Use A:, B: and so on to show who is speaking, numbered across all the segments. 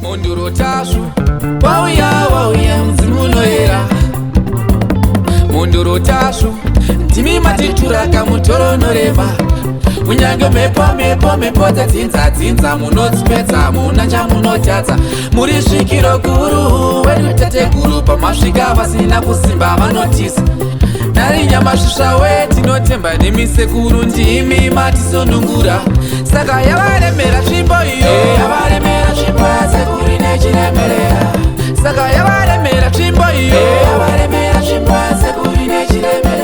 A: Monduro Tasvu, Auya, mzimu noera. Monduro Tasvu, timi matitura kamutoro norema. Munyange mepo dzinza munodzipedza muna chamunotadza. Muri svikiro guru wedu tete guru pamasvika vasina kusimba vanotisa. Nari nyamasvisva we tinotemba nemisekuru ndimi matisonungura. Saka yavaremera tsvimbo iyo, yavaremera tsvimbo yasekuru nechiremerera. Saka yavaremera tsvimbo iyo, yavaremera tsvimbo yasekuru nechiremerera.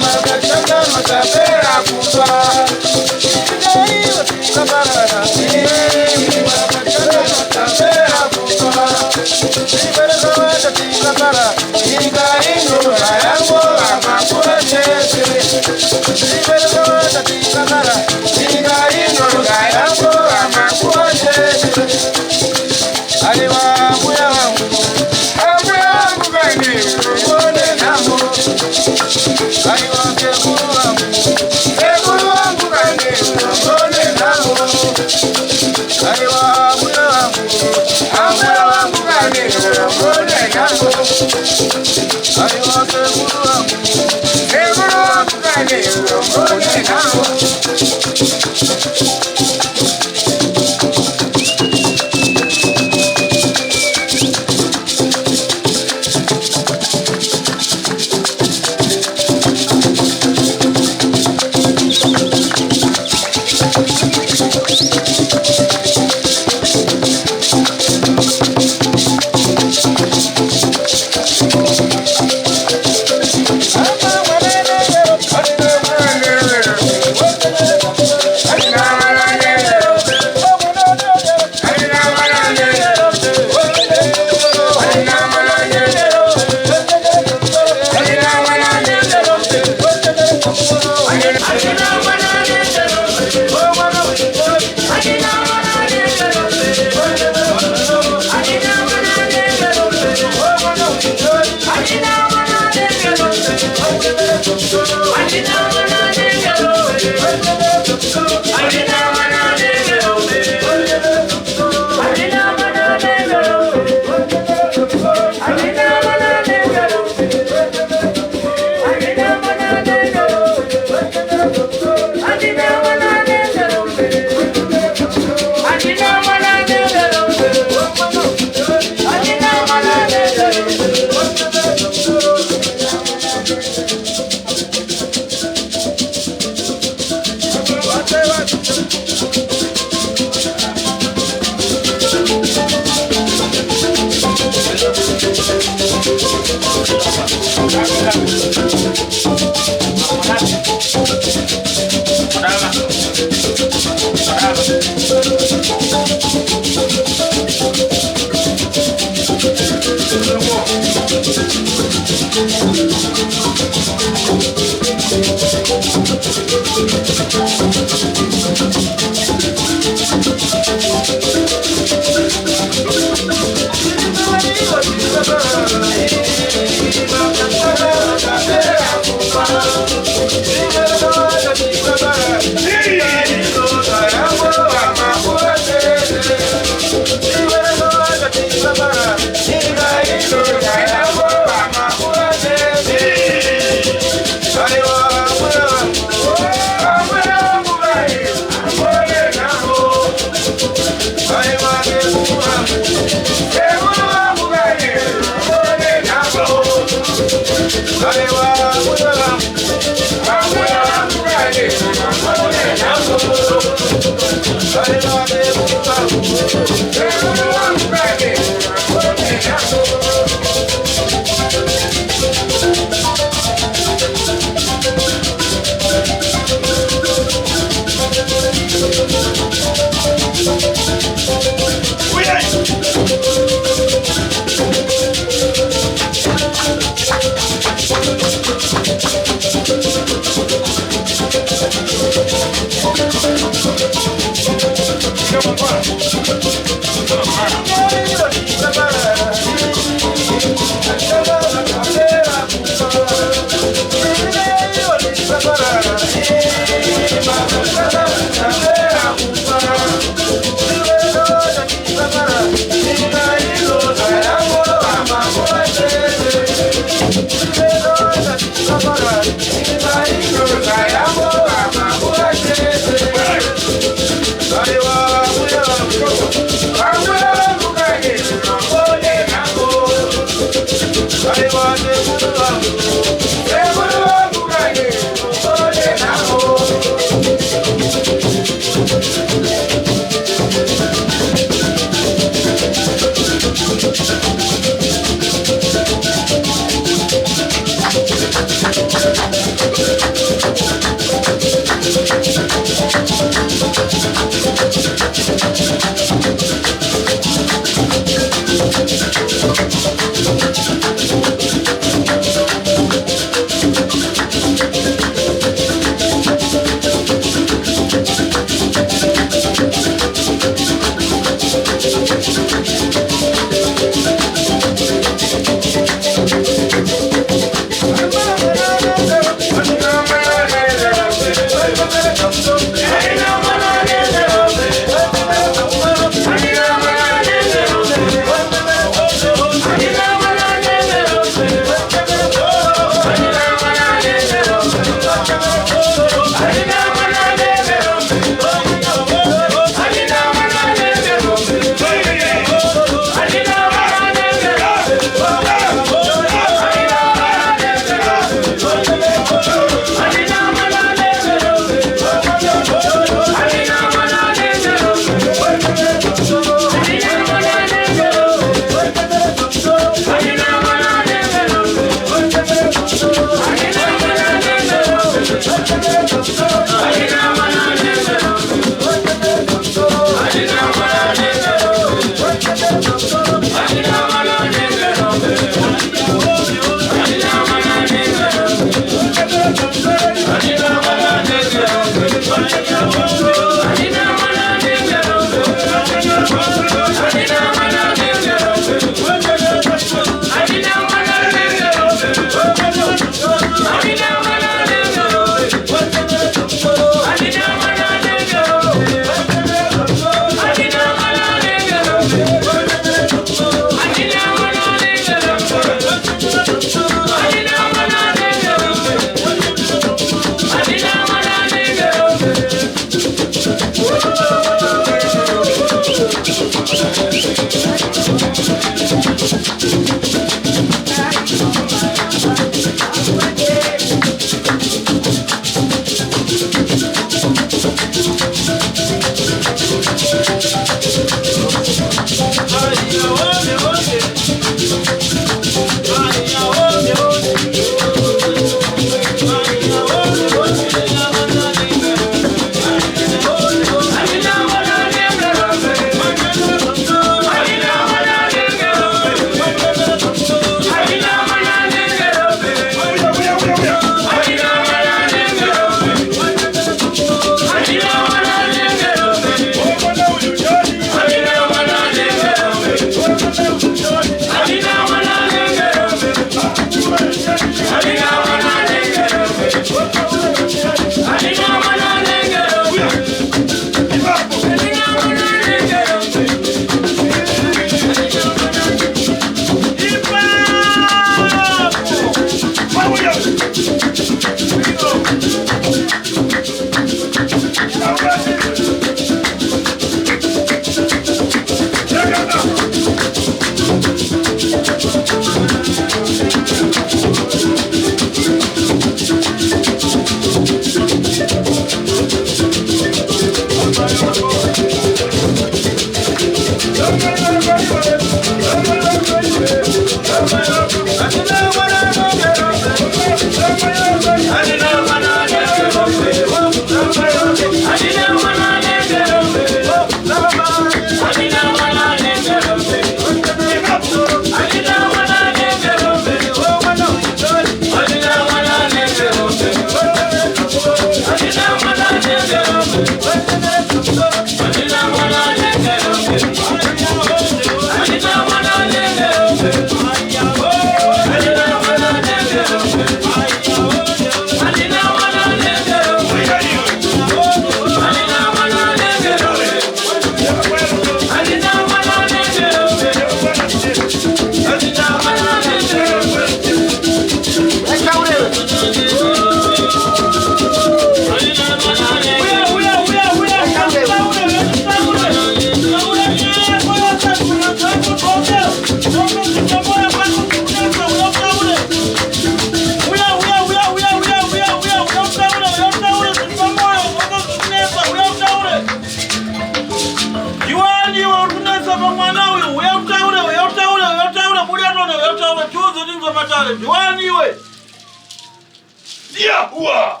B: Yeah, wow.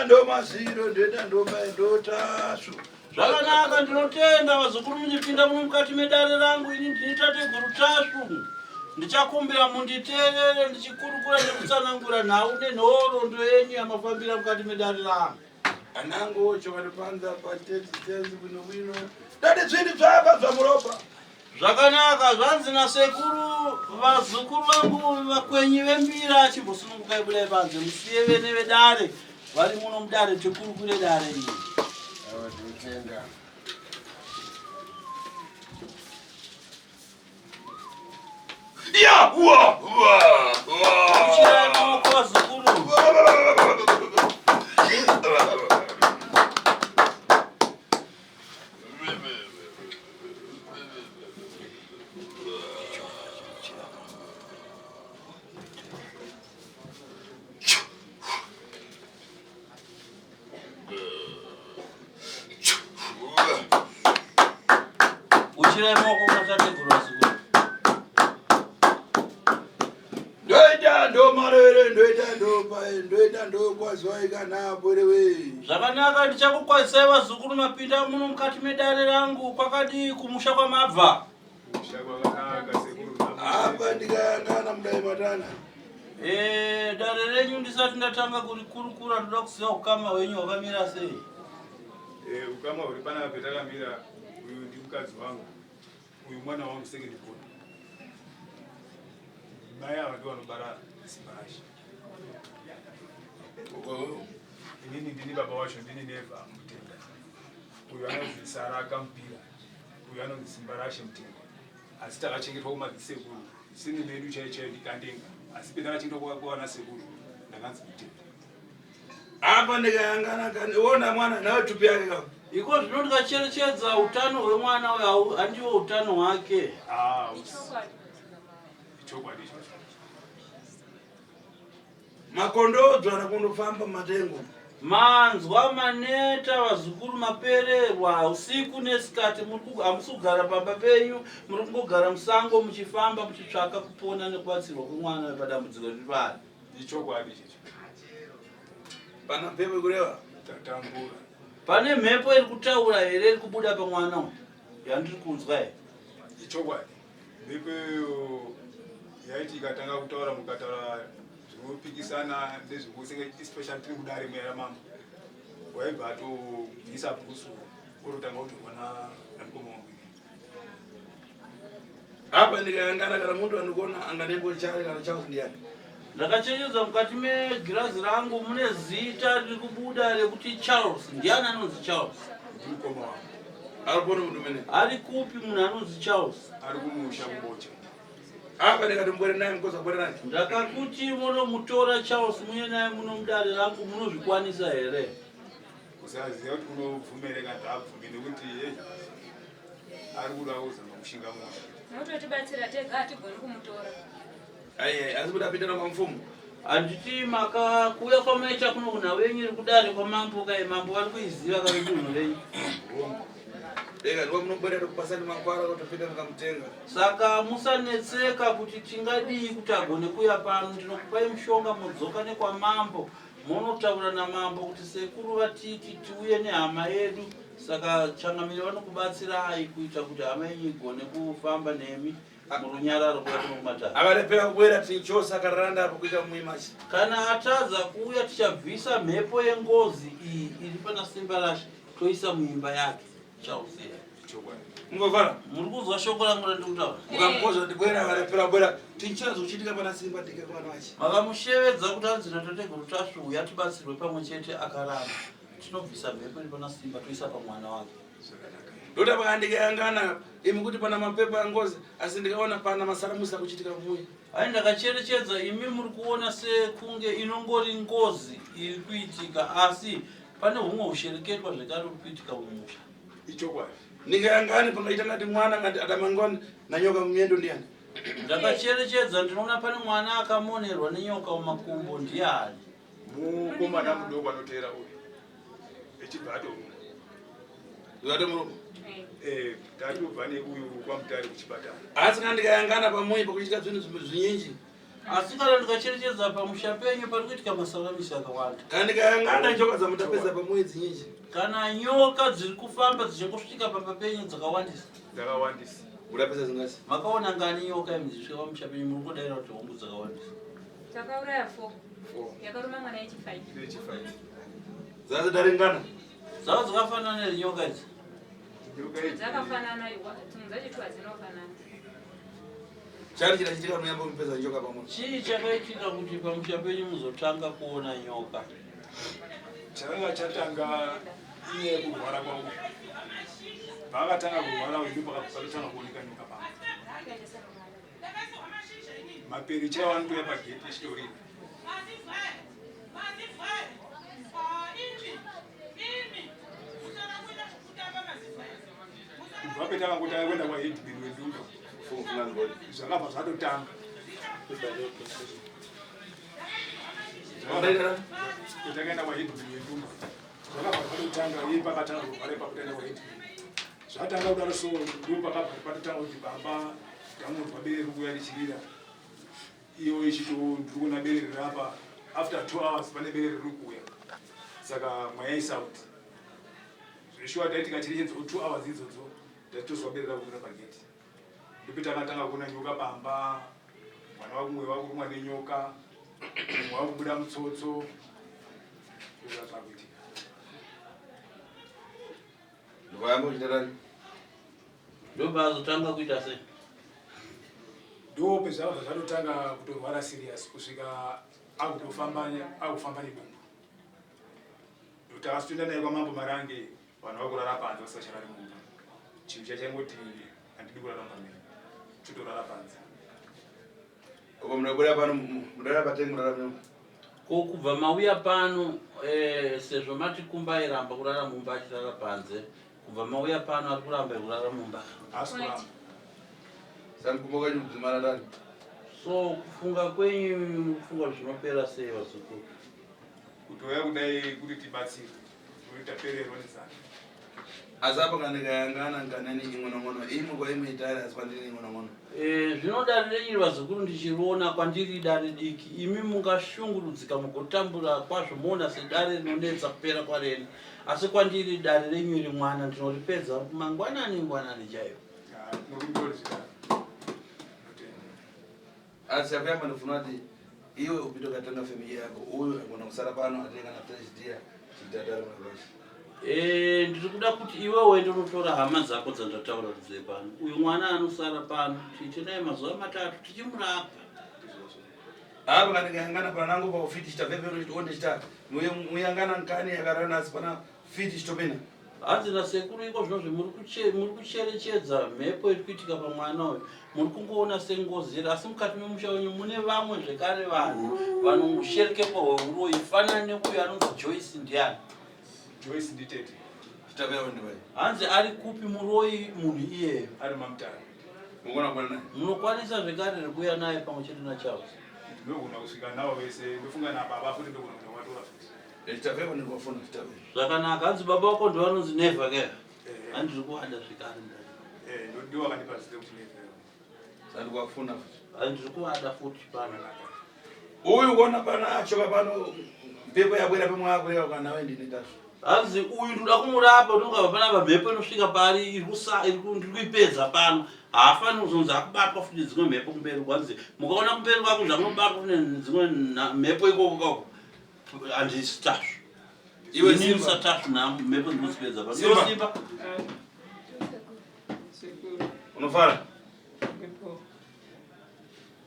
B: Ndo maziro ndo Tasvu.
C: Zvakanaka ndinotenda vazukuru muchipinda muno mukati medare rangu ini ndinitateguru Tasvu. Ndichakumbira munditeerere ndichikurukura nekutsanangura nhau nenhoroondo yenyu yamafambira mukati medare rangu.
B: Anango chovanopanza patezi bwino. Dade zviri zvaba zvamuropa.
C: Zvakanaka zvanzi nasekuru vazukuru vangu vakwenyi vembira achimbosununguka ibudai panze musiye vene vedare vari muno mudare tikurukure dare iri.
B: Yeah, wow.
C: Kuchirai maoko vazukuru. Kuchirai maoko mutateguru vazukuru.
B: Ndoita ndo kwazoika na bwerewe.
C: Zvakanaka ndichakukwazisai vazukuru mapinda muno mukati medare rangu kwakadi kumusha kwamabva.
B: Apa ndikayangana mudai matana.
C: Dare renyu ndisati ndatanga kurikurukura ndoda kuziva ukama hwenyu hwakamira sei.
D: Ukama huri pana petakamira uyu ndi mukadzi wangu. Uyu mwana wangu second born. Mai ava ndiwo vanobara Simbashi. Inini ndini baba wacho ndini neva Mutenda. Uyu anonzi Sara akampira. Uyu anonzi Simbashi Mutenda. Asi takachengetwa kumadzisekuru. Sini medu chaichai ndikandenga. Asi pendakachengetwa kuwana sekuru ndakanzi Mutenda.
B: Apa ndikayangana kaniona mwana nawe tupi yake kama.
C: Iko zvino ndikacherechedza utano hwemwana uyu handiwo utano hwake.
D: Chokwadi ichocho.
B: Makondodzwa anakundofamba matengo.
C: Manzwa maneta vazukuru mapererwa usiku nesikati hamusugara pamba penyu muri kungogara musango muchifamba muchitsvaka kupona nekubatsirwa kwemwana wepadambudziko riri pari.
D: Ichokwadi ichocho.
B: Pana mhepo kureva
D: tatambura.
C: Pane mhepo iri kutaura here iri kubuda pamwana uyu yandiri kunzwa here.
D: Ichokwadi. Mhepo yaiti ikatanga kutaura mukataura zvinopikisana nezvekusenga especially tiri kudare mweya mama. Waibva atobvisa bhusu orotanga kuti wana namukoma wangu.
B: apa ndikayangana kana muntu anogona anganengo chale kana chawo ndiyani.
C: Ndakachenjedza mukati megirazi rangu mune zita riri kubuda rekuti Charles. Ndiani anonzi Charles?
D: Ndimukoma wangu.
B: Aripona muntu mene.
C: Ari kupi munhu anonzi Charles?
D: Ari kumusha kubocha.
B: Apa ndikatombwere naye mkoza bwere naye.
C: Ndakakuti munomutora Charles munye naye muno mudare rangu munozvikwanisa here?
D: Usaziva kuti unobvumereka ndabvumi nekuti ari kuda kuzama kushinga mwana.
E: Munototibatsira tega hatigoni kumutora.
B: Aiye, asi kuti apindana kwa mfumo.
C: Handiti makakuya kwamaita kuno kuna wenyu iri kudare kwamambo kai mambo vari kuiziva kari dunhu renyu.
B: Deka ndiwa munobwerera kupasani makwara kutopinda mukamutenga.
C: Saka musanetseka kuti tingadii kuti agone kuya pano. Ndinokupai mushonga mudzoka nekwamambo. Munotaura namambo kuti sekuru vatiti tiuye nehama yedu. Saka changamire vanokubatsirai kuita kuti hama yenyu igone kufamba nemi murunyararo kuya kunokumatara.
B: Akalepera kubwera tichosa akaranda apo kuita muimachi.
C: Kana atadza kuuya tichabvisa mhepo yengozi iyi iri pana Simbashi toisa muimba yake. Chauziya.
B: Mungovara.
C: Muri kuzwa shoko rangu randikutaura.
B: Mukamboza ndibwera akalepera kubwera tichazo kuchitika pana Simba tike kwa nachi.
C: Makamushevedza kuti anzi natateguru Tasvu yatibatsirwe pamwe chete akaramba. Tinobvisa mhepo iri pana Simba toisa pamwana wake.
B: Ndota pakandikayangana imi kuti pana mapepa angozi asi ndikaona pana masaramusa kuchitika kumuyi.
C: Hai ndakacherechedza imi muri kuona sekunge inongori ngozi iri kuitika asi pane humwe ushereketwa zvekare uri kuitika mumusha.
D: Ichokwadi.
B: Ndikayangana pangaita ngati mwana ngati atamangona na nyoka mumyendo ndiyani.
C: Ndakacherechedza ndinoona pane mwana akamonerwa nenyoka mumakumbo ndiani.
D: Mukomana mudoko anoteera uyu. Echibva atomuna.
B: Zvatomuroma.
D: tatobva neuyu kwamutare kuchipatara.
B: Asi kana ndikayangana pamwe pakuitika zvinhu zvinyinji.
C: Asi kana ndikacherechedza pamusha penyu pari kuitika masaramisi akawanda.
B: Kana ndikayangana njoka dzamutapedza pamwe dzinyinji.
C: Kana nyoka dziri kufamba dzichingosvika pamba penyu dzakawandisa.
D: Dzakawandisa.
B: Urapedza zingasi.
C: Makaona ngani nyoka imuzvisvika pamusha penyu muri kudaira kuti hongu dzakawandisa.
E: Takauraya 4. Yakaruma mwana yechi5.
B: Dzazadaringana.
C: Dzava dzakafanana nenyoka idzi.
E: Dzakafanana dzacho dzinofanana.
B: Chari chinachitika munyamba mupedza njoka pamwe.
C: Chii chakaitika kuti pamusha penyu muzotanga kuona nyoka?
D: Chakanga chatanga iye kurwara kwangu. Pakatanga kurwara ndipo pakatanga kuoneka nyoka pamwe. Mapiri chawandouya pageti chitori. Vapetanga kuti akwenda kwa head bill wedundo. Zvakabva zvatotanga. Takaenda kwa head bill wedundo. Zvakabva zvatotanga iye pakatanga kurwara pakutenda kwa head bill. Zvatanga kudaro so ndipo pakabva patotanga kuti baba tamunzwa bere kuya richirira. Iyo ichito ndikuona bere rapa after 2 hours pane bere riri kuya. Saka mwaisa kuti zvishwa taitika chirichedzo 2 hours idzodzo tatozwa bere rakura pageti. Ndipo takatanga kuona nyoka pamba, mwana wakumwe wakurumwa nenyoka, mumwe wakubuda mutsotso. Zvakakuitika.
B: Ndivayamba kuchitarani.
C: Ndobazotanga kuita sei?
D: Ndo pezvabva zvatotanga kutorwara serious kusvika akufamba nedumbu. Takatoenda naye kwamambo Marange, vanhu vakurara panze vasacharari mumba. Chinhu chachaingoti handidi kurara pamberi, chotorara panze.
B: Uko munabwera pano murara patengu murara mumba.
C: Ko kubva mauya pano sezvo mati kumba airamba kurara mumba achirara panze, kubva mauya pano ari kuramba kurara mumba.
D: Asi kuramba.
B: Sankumboka nyudzimara ndani.
C: So kufunga kwenyu kufunga zvinopera sei vasukuru?
D: Kutouya kudai kuti tibatsirwe, kuti tapererwa nezana.
B: Asi apa kana ndikayangana nganani imwe nomwe imwe kwa imwe itari asi kwandiri imwe nomwe.
C: Zvinoda renyu vazukuru ndichiriona kwandiri dare diki. Imi mungashungurudzika mugotambura kwazvo muona sedare rinonetsa kupera kwareni. Asi kwandiri dare renyu iri mwana ndinoripedza mangwanani chaiyo.
D: Nokutori zvidaro.
B: Asi akuyamba ndofuna kuti iwe upite ukatenga family yako uyu agona kusara pano atenga na president chitadara mwakwasha.
C: Ndiri kuda kuti iwe uende unotora hama dzako dzandataura kudze pano. Uyu mwana anosara pano tiite naye mazuva 3 tichimurapa.
B: Apa kana ndikayangana pana nangu pa ufiti chitapepero chitonde chitatu. Muyangana nkani yakarana asi pana fiti chitopena.
C: Hanzi nasekuru iko zvinozvo muri kucherechedza mhepo iri kuitika pamwana uyu. Muri kungoona seNgozi asi mukati memusha wenyu mune vamwe zvekare vanhu vanosherekepo hweuro ifanana nekuyo anonzi Joyce ndiani.
D: Joyce nditete.
B: Chitapepero ndibai.
C: Hanzi ari kupi muroi munhu iyeyo?
D: Ari mamutare.
B: Mungona kwa naye.
C: Munokwanisa zvekare rekuya naye pamwe chete naCharles.
D: Ndogona kusvika navo vese ndofunga nababa futi ndogona kuti watora futi.
B: Chitapepero ndikufuna chitapepero.
C: Zvakanaka hanzi baba wako ndivanonzi Neva ke. Handiri kuwanda zvekare ndani.
D: Ndiwo akandipa zita kuti Neva.
B: Sandikufuna futi.
C: Handiri kuwanda futi pano.
B: Uyu kuona pana achoka pano mpepo yabwera pamwe akureva kana nawe ndine Tasvu.
C: Hanzi uyu ndoda kumurapa ndongabva pana mhepo inosvika pari iri kuipedza pano. Haafani kuzonzi akubatwa futi dzimwe mhepo kumberi kwanzi. Mukaona kumberi kwako zvamunobatwa dzimwe mhepo ikoko. Handisi Tasvu. Iwe simba Tasvu na mhepo dzinospedza pano. Simba.
B: Unofara?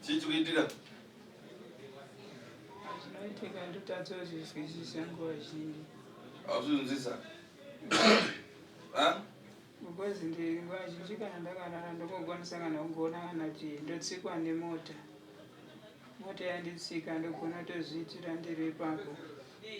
B: Chichi kuitika?
F: Zvinoitika ndotadzozvizwisisa nguva zhinji.
B: Hauzvinzwisa?
F: Because nguva zhinji kana ndakarara ndokokwanisa kana kugoona kana kuti ndotsikwa nemota. Mota yanditsika ndogona tozviitira ndiri ipapo.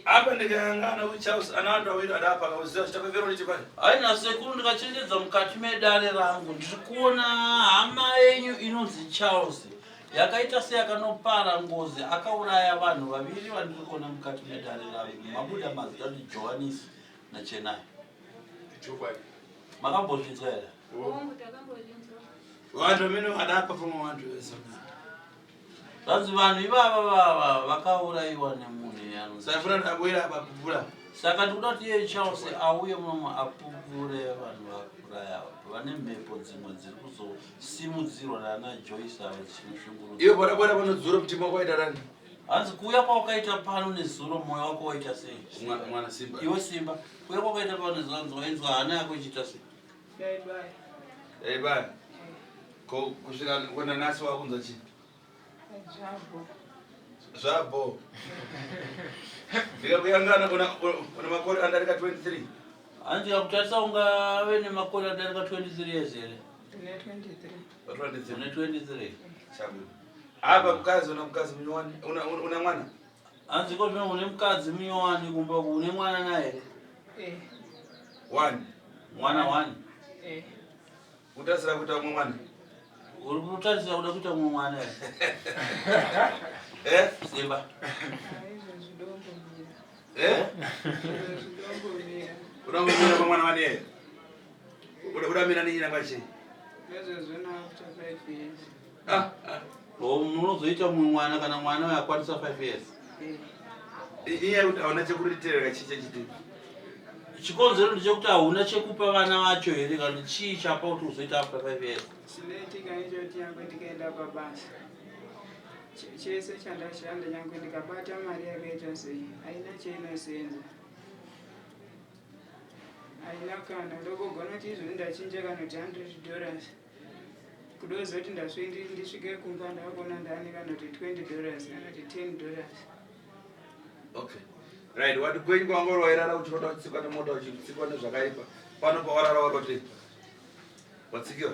B: Apa ndikayangana uCharles ananda awira adapa kauziva chitapepero nechipani.
C: Haina sekuru ndikachenjedza mukati medare rangu ndiri kuona hama yenyu inonzi Charles yakaita seyakanopara Ngozi akauraya vanhu vaviri vandiri kuona mukati medare rangu. Mabuda mazita ndi Johannes naChenai.
D: Chokwadi.
C: Makambozvinzwa here?
E: Hongu takambozvinzwa.
B: Vantu vamene vadapa pamwe vantu vese.
C: Zvanzi vanhu ivava vakaurayiwa nemunhu yano.
B: Saifuna ndabwera apa kupupura.
C: Saka ndikuda kuti iye Charles auye munomu apupure vanhu vakuraya vane mhepo dzimwe dziri kuzosimudzirwa naana Joyce ava dzichinoshungurudza.
B: Iwe bora panodzura mutima wako waita rani?
C: Hanzi kuuya kwawakaita pano nezuro mwoyo wako waita sei?
B: Mwana Simba.
C: Iwe Simba, kuuya kwawakaita pano nezuro wainzwa hana yako ichiita sei?
B: Bye. Kusvika kuenda nasi wakunzwa chii? Zvabo. Ndikakuyangana una makore andarika 23.
C: Hanzi yakutarisa ungave nemakore adarika 23 years here.
B: 23.
C: Une 23.
B: Chabu. Apa mkazi una mkazi mnyowani? Una mwana?
C: Hanzi ko zvino une mukadzi munyowani kumba une mwana naye?
B: One.
C: Mwana 1.
B: Utasira kuita mwana?
C: Uri kutarisira kuda kuita mwana here? Simba.
B: Unamwona kwa mwana wani? Udamira nini na kwachi?
C: Munozoita mwana kana mwana yakwanisa 5 years.
B: Iye hauna chekuritera chiche chiti.
C: Chikonzero ndechekuti hauna chekupa vana vacho here kana chii chapa kuti uzoita after 5 years.
F: Sinetika ichoti yangu ndikaenda pabasa. Chese chandashanda yangu ndikabata mari yakaita sei haina cheinosenza. Haina kana ndogogona kuti izvoni ndachinja kana kuti $100 kudozoti ndisvike kumba ndakona ndane kana kuti $20 kana kuti $10.
B: Okay. Right, what kwenye kwa ngoro wairara uchiroda uchitsikwa nemoto uchitsikwa nezvakaipa. Pano pawarara wakoti. Watsikiwa?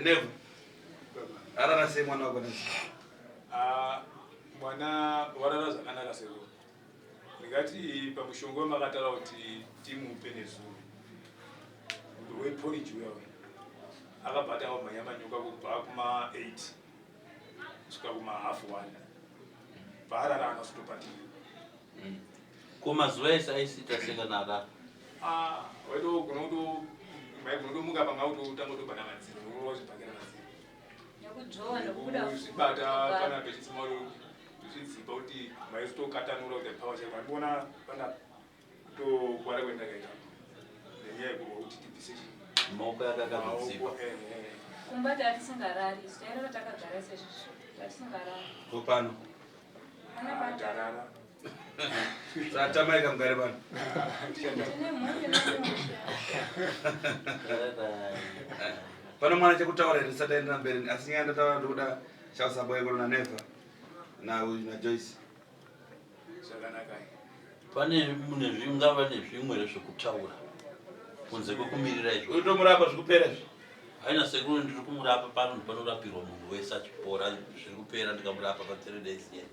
B: Never. Arara sei mwana wako nasi?
D: Mwana warara zvakanaka sero. Ndingati pamushongo makataura kuti timupe nezuro. Weporridge uyawe. Akabata manyamanyoka kubva kuma-8 kusvika kuma-1/2. Paarara akasitopati.
C: Kumazuva ese aisita seka naarara.
D: Waito kunomuka panga utotanga kutobana madziro. Unozvibhakira madziro.
E: Yakudzowa nokuda
D: Zvibata pana pechitsimaro zvidzipa kuti maizotokatanura kuti pawa chaipa. Ndibona pana kutokwara kwendakaita. Nenyaya yekuti tibvise
C: Maoko yakakadzipa.
E: kumba tatisingarari tairara takagara sezvizvo tatisingarari
B: Kopano.
E: ana patarara
B: Satamai kamgare pano.
E: tine mhuri namusha
B: Pano mwana chekutaura ndisataenda mberi asi nyanda taura ndokuda Shausabo yeko na Neva na Joyce.
D: zvakanaka.
C: Pane mune zvingava nezvimwe zvekutaura kunze kwekumirira izvo.
B: Utomurapa zvikupera izvi.
C: Haina sekuru ndiri kumurapa pano panorapirwa munhu wese achipora zviri kupera ndikamurapa pa3 days here.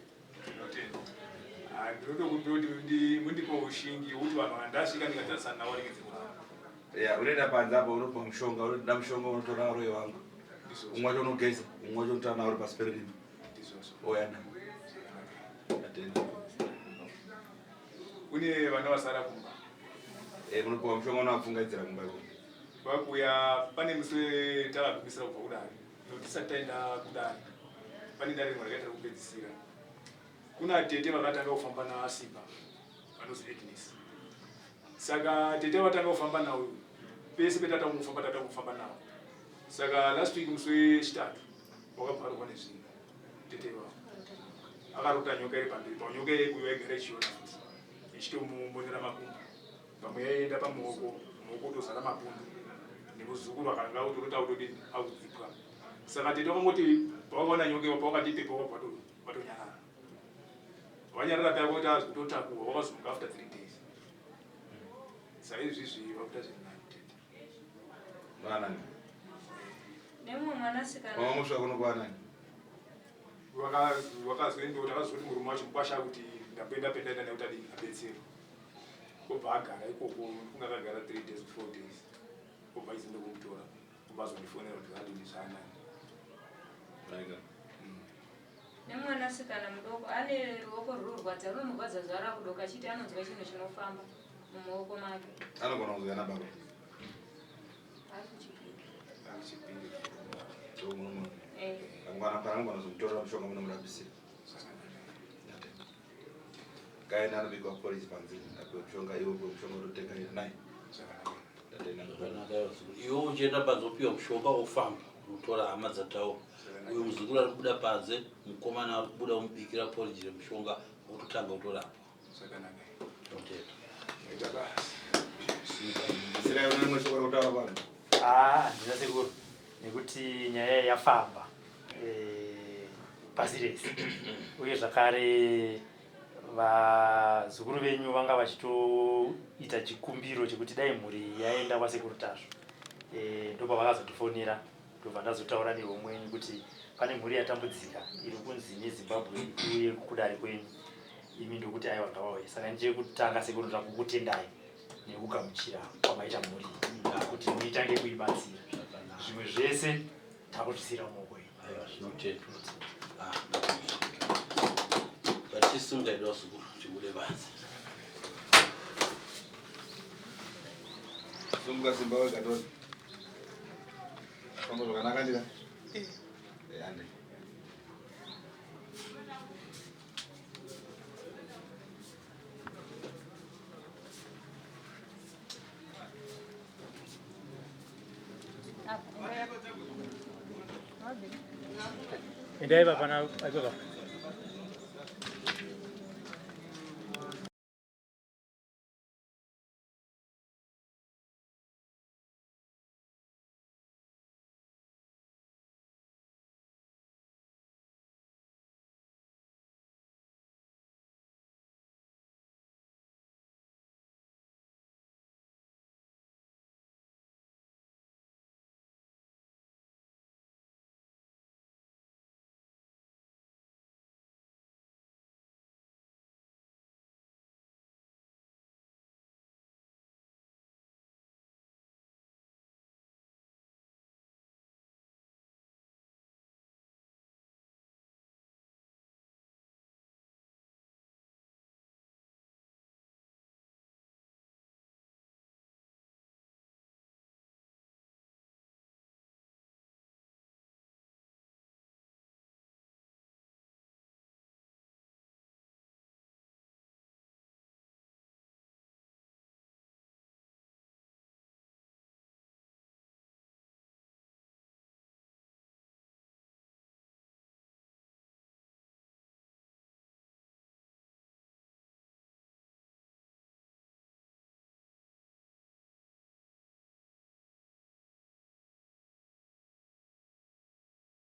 D: Ndinotokumbira kuti mundipo ushingi kuti vanhu vandasvika ndikatarisana navo ringedze kurapa.
B: Unoenda panze apo unopa mushonga, unoda mushonga unotora royo wangu. Umwe wacho unogeza, umwe wacho unotora nawo pasi perimi. Oya na. Atenda.
D: Kune vana vasara kumba.
B: Munopa mushonga unopfungaidzira kumba iko.
D: Vakuya pane musi takagumisira kubva kudare. Notisati taenda kudare. Pane dare rimwe rakaita kupedzisira. Kuna tete vakatanga kufamba naSimba vanozi Agnes. Saka tete vatanga kufamba nawo pese petata kufamba nawo. Saka last week musi wechitatu wakabvaruka nezvinhu tete wavo akarota nyoka iri pamberi pavo. Nyoka uyo yaigara ichiona futi ichitomumonera makumbo. Pamwe yaienda pamuoko tozara mapundu nekuzukuru akanga utorota utodini audzipwa. Saka tete vakangoti pavakaona nyoka ivo pavakati ipepo vatonyarara. Vanyarara paya kuti azototakurwa vakazomuka after 3 days. Saizvizvi vakuita zvirinani tete.
B: Vanani?
E: nemumwe mwanasikana
B: Mama musvika kuno kwanani?
D: Vakazoti takazoti murume wacho mukwasha kuti ndapenda pendaenda nekuti adini abetsero. Obva agara ikoko kunga akagara 3 days 4 days. Obva aizoenda kumutora. Obva azondifonera kuti adini zvaanani.
B: Right.
E: nemwanasikana mudoko ane ruoko rurwadza runomurwadza zvara kudoka achiti anonzwa chinhu chinofamba mumaoko make.
B: Anogona kuzwa na baba.
E: Ari kuchipinda.
B: Angwana parangwana zomutora mushonga munomurabisira. Kaya nano bigwa police panzi akushonga iwo mushonga unotenga naye.
C: Iwo uchienda pazopiwa mushonga wofamba unotora hama dzatawo. Uyo muzukuru ari kubuda panze, mukomana ari kubuda umubikira porridge remushonga ototanga kutorapa.
B: Sira yona mushonga unotora vanhu.
G: Ndina sekuru nekuti nyaya yafamba pasi rese uye zvakare vazukuru venyu vanga vachitoita chikumbiro chekuti dai mhuri yaenda kwasekuru Tasvu ndopa vakazotifonera ndobva ndazotaura neumwe kuti pane mhuri yatambudzika iri kunzi neZimbabwe uye kudare kwenyu imi ndokuti aiwa ngavauye saka ndiye kutanga sekuru ndoda kukutendai nekugamuchira kwamaita mhuri kuti muitange kuibatsira zvimwe zvese takuzvisira mumaoko enyu.
C: Vatisungaida zukuru tibude panze.
B: Sunga Zimbabwe gadoni. Kama zvakanaka ndika? Yande.
G: Endai baba na